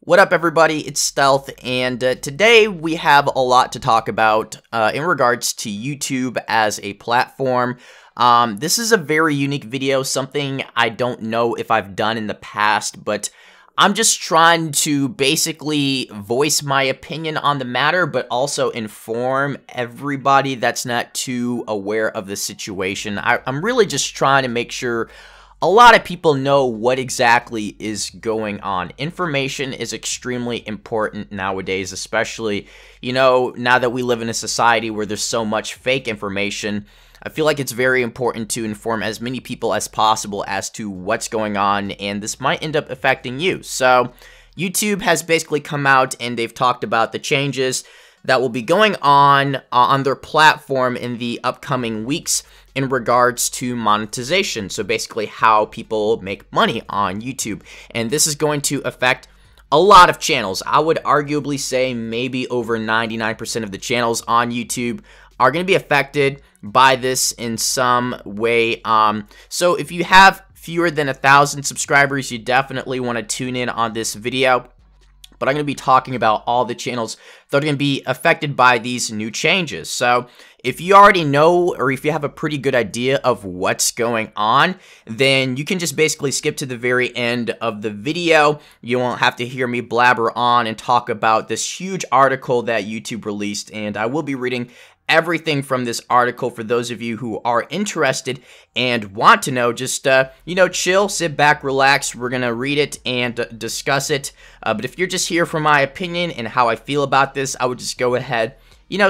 What up, everybody? It's Stealth, and today we have a lot to talk about in regards to YouTube as a platform. This is a very unique video, something I don't know if I've done in the past, but I'm just trying to basically voice my opinion on the matter, but also inform everybody that's not too aware of the situation. I'm really just trying to make sure a lot of people know what exactly is going on. Information is extremely important nowadays, especially, now that we live in a society where there's so much fake information. I feel like it's very important to inform as many people as possible as to what's going on, and this might end up affecting you. So, YouTube has basically come out and they've talked about the changes that will be going on their platform in the upcoming weeks in regards to monetization. So basically how people make money on YouTube. And this is going to affect a lot of channels. I would arguably say maybe over 99% of the channels on YouTube are going to be affected by this in some way. So if you have fewer than 1,000 subscribers, you definitely want to tune in on this video. But I'm going to be talking about all the channels that are going to be affected by these new changes. So if you already know, or if you have a pretty good idea of what's going on, then you can just basically skip to the very end of the video. You won't have to hear me blabber on and talk about this huge article that YouTube released, and I will be reading everything from this article for those of you who are interested and want to know. Just, chill, sit back, relax. We're going to read it and discuss it. But if you're just here for my opinion and how I feel about this, I would just go ahead,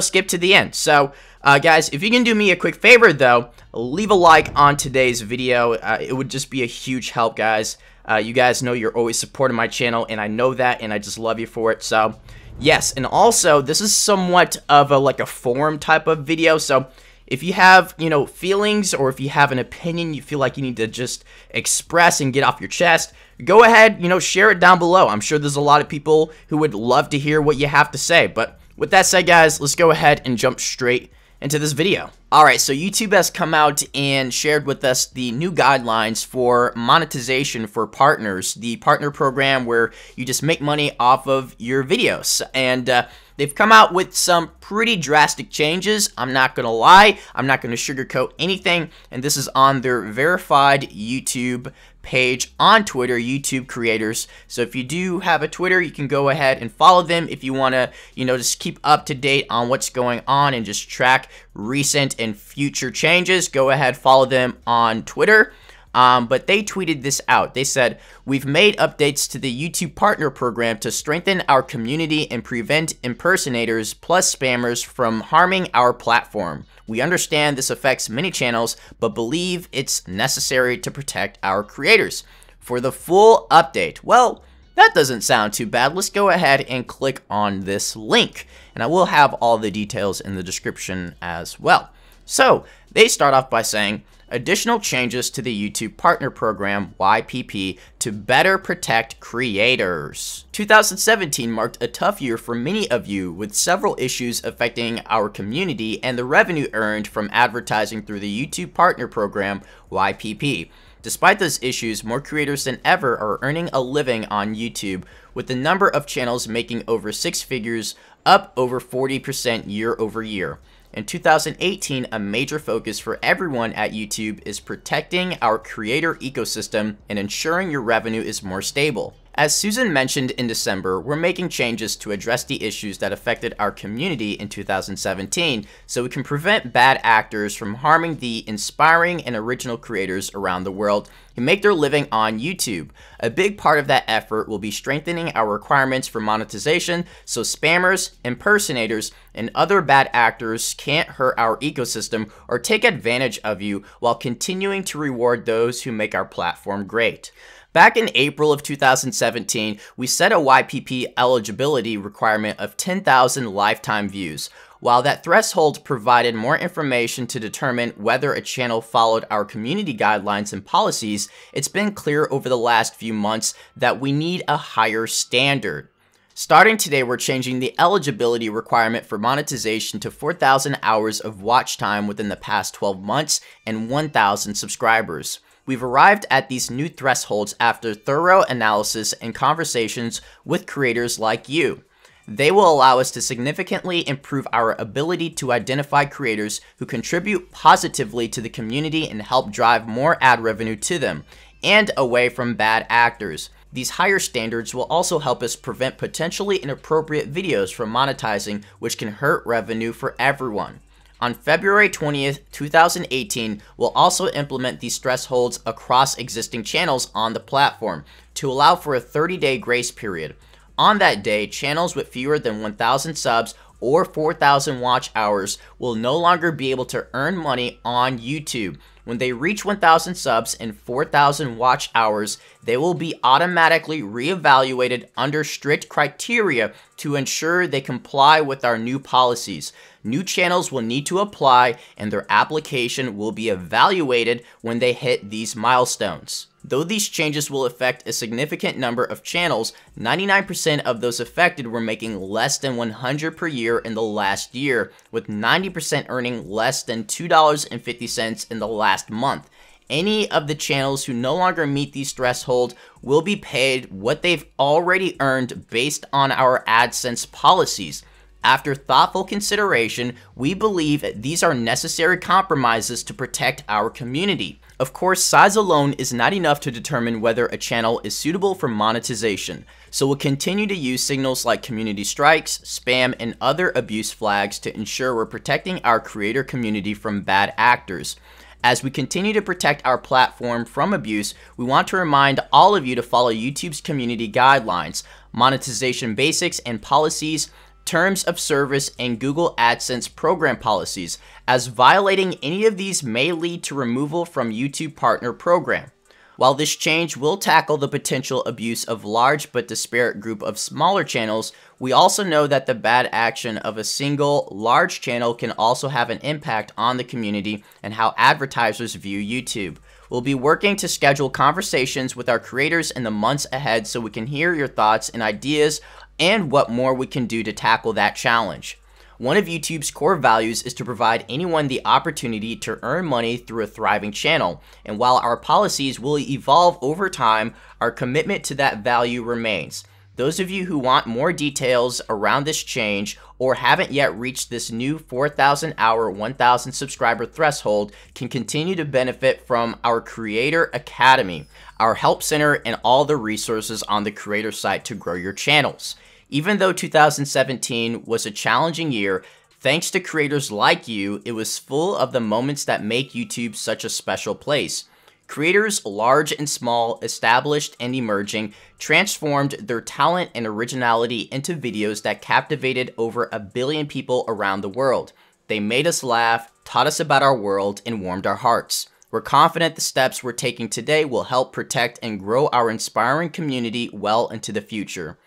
skip to the end. So, guys, if you can do me a quick favor, though, leave a like on today's video. It would just be a huge help, guys. You guys know you're always supporting my channel, and I know that, and I just love you for it. So, yes, and also, this is somewhat of a forum type of video, so if you have, feelings, or if you have an opinion you feel like you need to just express and get off your chest, go ahead, share it down below. I'm sure there's a lot of people who would love to hear what you have to say, but with that said, guys, let's go ahead and jump straight into this video. Alright, so YouTube has come out and shared with us the new guidelines for monetization for partners, the partner program where you just make money off of your videos. And they've come out with some pretty drastic changes. I'm not gonna lie, I'm not gonna sugarcoat anything, and this is on their verified YouTube page on Twitter, YouTube creators. So if you do have a Twitter, you can go ahead and follow them if you want to, just keep up to date on what's going on and just track recent and future changes. Go ahead, follow them on Twitter. But they tweeted this out. They said, "We've made updates to the YouTube Partner Program to strengthen our community and prevent impersonators plus spammers from harming our platform. We understand this affects many channels, but believe it's necessary to protect our creators." For the full update, well, that doesn't sound too bad. Let's go ahead and click on this link, and I will have all the details in the description as well. So, they start off by saying, "Additional changes to the YouTube Partner Program, YPP, to better protect creators." 2017 marked a tough year for many of you, with several issues affecting our community and the revenue earned from advertising through the YouTube Partner Program, YPP. Despite those issues, more creators than ever are earning a living on YouTube, with the number of channels making over 6 figures, up over 40% year over year. In 2018, a major focus for everyone at YouTube is protecting our creator ecosystem and ensuring your revenue is more stable. As Susan mentioned in December, we're making changes to address the issues that affected our community in 2017 so we can prevent bad actors from harming the inspiring and original creators around the world who make their living on YouTube. A big part of that effort will be strengthening our requirements for monetization so spammers, impersonators, and other bad actors can't hurt our ecosystem or take advantage of you while continuing to reward those who make our platform great. Back in April of 2017, we set a YPP eligibility requirement of 10,000 lifetime views. While that threshold provided more information to determine whether a channel followed our community guidelines and policies, it's been clear over the last few months that we need a higher standard. Starting today, we're changing the eligibility requirement for monetization to 4,000 hours of watch time within the past 12 months and 1,000 subscribers. We've arrived at these new thresholds after thorough analysis and conversations with creators like you. They will allow us to significantly improve our ability to identify creators who contribute positively to the community and help drive more ad revenue to them, and away from bad actors. These higher standards will also help us prevent potentially inappropriate videos from monetizing, which can hurt revenue for everyone. On February 20th, 2018, we'll also implement these thresholds across existing channels on the platform to allow for a 30-day grace period. On that day, channels with fewer than 1,000 subs or 4,000 watch hours will no longer be able to earn money on YouTube. When they reach 1,000 subs and 4,000 watch hours, they will be automatically reevaluated under strict criteria to ensure they comply with our new policies. New channels will need to apply, and their application will be evaluated when they hit these milestones. Though these changes will affect a significant number of channels, 99% of those affected were making less than $100 per year in the last year, with 90% earning less than $2.50 in the last month. Any of the channels who no longer meet these thresholds will be paid what they've already earned based on our AdSense policies. After thoughtful consideration, we believe these are necessary compromises to protect our community. Of course, size alone is not enough to determine whether a channel is suitable for monetization, so we'll continue to use signals like community strikes, spam, and other abuse flags to ensure we're protecting our creator community from bad actors. As we continue to protect our platform from abuse, we want to remind all of you to follow YouTube's community guidelines, monetization basics and policies, terms of service, and Google AdSense program policies, as violating any of these may lead to removal from YouTube Partner Program. While this change will tackle the potential abuse of large but disparate group of smaller channels, we also know that the bad action of a single large channel can also have an impact on the community and how advertisers view YouTube. We'll be working to schedule conversations with our creators in the months ahead so we can hear your thoughts and ideas and what more we can do to tackle that challenge. One of YouTube's core values is to provide anyone the opportunity to earn money through a thriving channel, and while our policies will evolve over time, our commitment to that value remains. Those of you who want more details around this change or haven't yet reached this new 4,000 hour, 1,000 subscriber threshold can continue to benefit from our Creator Academy, our help center, and all the resources on the creator site to grow your channels. Even though 2017 was a challenging year, thanks to creators like you, it was full of the moments that make YouTube such a special place. Creators, large and small, established and emerging, transformed their talent and originality into videos that captivated over 1 billion people around the world. They made us laugh, taught us about our world, and warmed our hearts. We're confident the steps we're taking today will help protect and grow our inspiring community well into the future.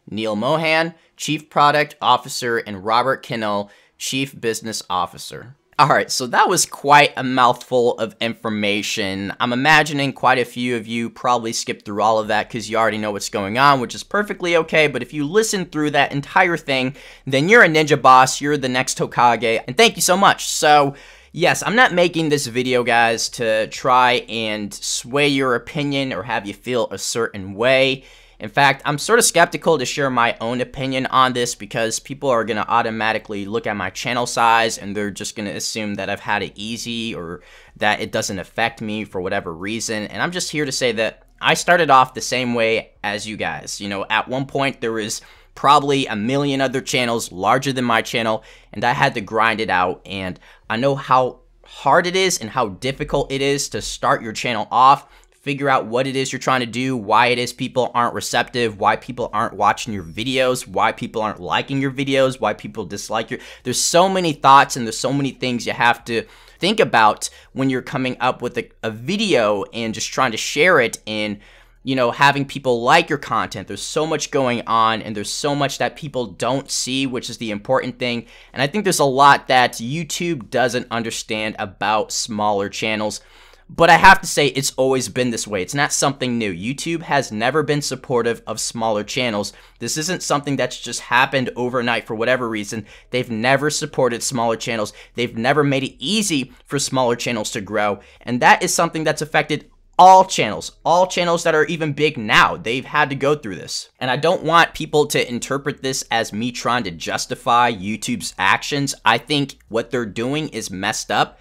Neil Mohan, Chief Product Officer, and Robert Kinnell, Chief Business Officer. Alright, so that was quite a mouthful of information. I'm imagining quite a few of you probably skipped through all of that because you already know what's going on, which is perfectly okay, but if you listen through that entire thing, then you're a ninja boss, you're the next Hokage, and thank you so much. So, yes, I'm not making this video, guys, to try and sway your opinion or have you feel a certain way. In fact, I'm sort of skeptical to share my own opinion on this because people are going to automatically look at my channel size and they're just going to assume that I've had it easy or that it doesn't affect me for whatever reason. And I'm just here to say that I started off the same way as you guys. You know, at one point there was probably 1 million other channels larger than my channel, and I had to grind it out. And I know how hard it is and how difficult it is to start your channel off, figure out what it is you're trying to do, why it is people aren't receptive, why people aren't watching your videos, why people aren't liking your videos, why people dislike your... There's so many thoughts and there's so many things you have to think about when you're coming up with a video and just trying to share it and, you know, having people like your content. There's so much going on and there's so much that people don't see, which is the important thing. And I think there's a lot that YouTube doesn't understand about smaller channels. But I have to say, it's always been this way. It's not something new. YouTube has never been supportive of smaller channels. This isn't something that's just happened overnight for whatever reason. They've never supported smaller channels. They've never made it easy for smaller channels to grow. And that is something that's affected all channels that are even big now, they've had to go through this. And I don't want people to interpret this as me trying to justify YouTube's actions. I think what they're doing is messed up.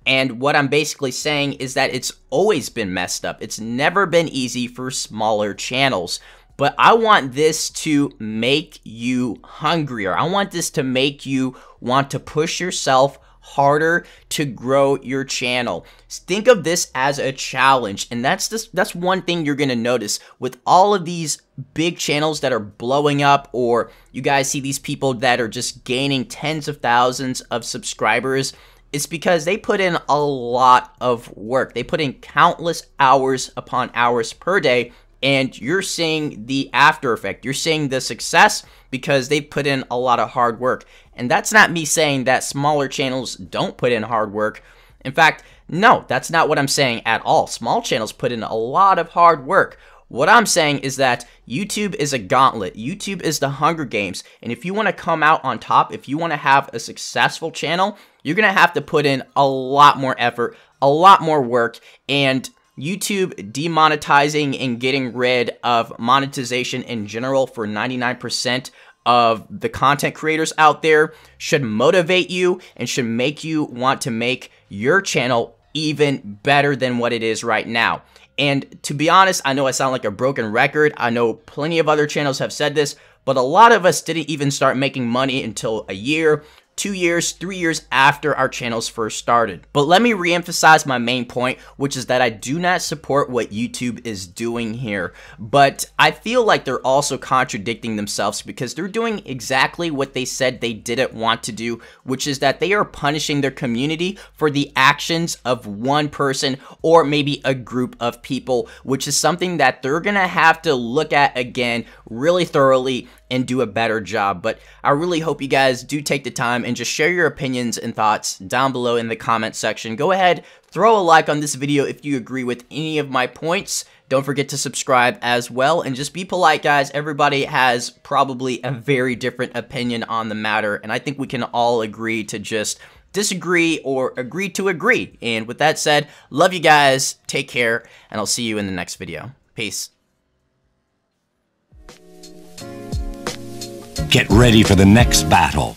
And what I'm basically saying is that it's always been messed up. It's never been easy for smaller channels. But I want this to make you hungrier. I want this to make you want to push yourself harder to grow your channel. Think of this as a challenge, and that's one thing you're gonna notice with all of these big channels that are blowing up, or you guys see these people that are just gaining tens of thousands of subscribers. It's because they put in a lot of work. They put in countless hours upon hours per day, and you're seeing the after effect. You're seeing the success because they put in a lot of hard work. And that's not me saying that smaller channels don't put in hard work. In fact, no, that's not what I'm saying at all. Small channels put in a lot of hard work. What I'm saying is that YouTube is a gauntlet. YouTube is the Hunger Games. And if you want to come out on top, if you want to have a successful channel, you're going to have to put in a lot more effort, a lot more work, and YouTube demonetizing and getting rid of monetization in general for 99% of the content creators out there should motivate you and should make you want to make your channel even better than what it is right now. And to be honest, I know I sound like a broken record. I know plenty of other channels have said this, but a lot of us didn't even start making money until a year, 2 years, 3 years after our channels first started. But let me reemphasize my main point, which is that I do not support what YouTube is doing here. But I feel like they're also contradicting themselves because they're doing exactly what they said they didn't want to do, which is that they are punishing their community for the actions of one person or maybe a group of people, which is something that they're gonna have to look at again really thoroughly and do a better job. But I really hope you guys do take the time and just share your opinions and thoughts down below in the comment section. Go ahead, throw a like on this video if you agree with any of my points. Don't forget to subscribe as well, and just be polite, guys. Everybody has probably a very different opinion on the matter, and I think we can all agree to just disagree or agree to agree. And with that said, love you guys, take care, and I'll see you in the next video. Peace. Get ready for the next battle.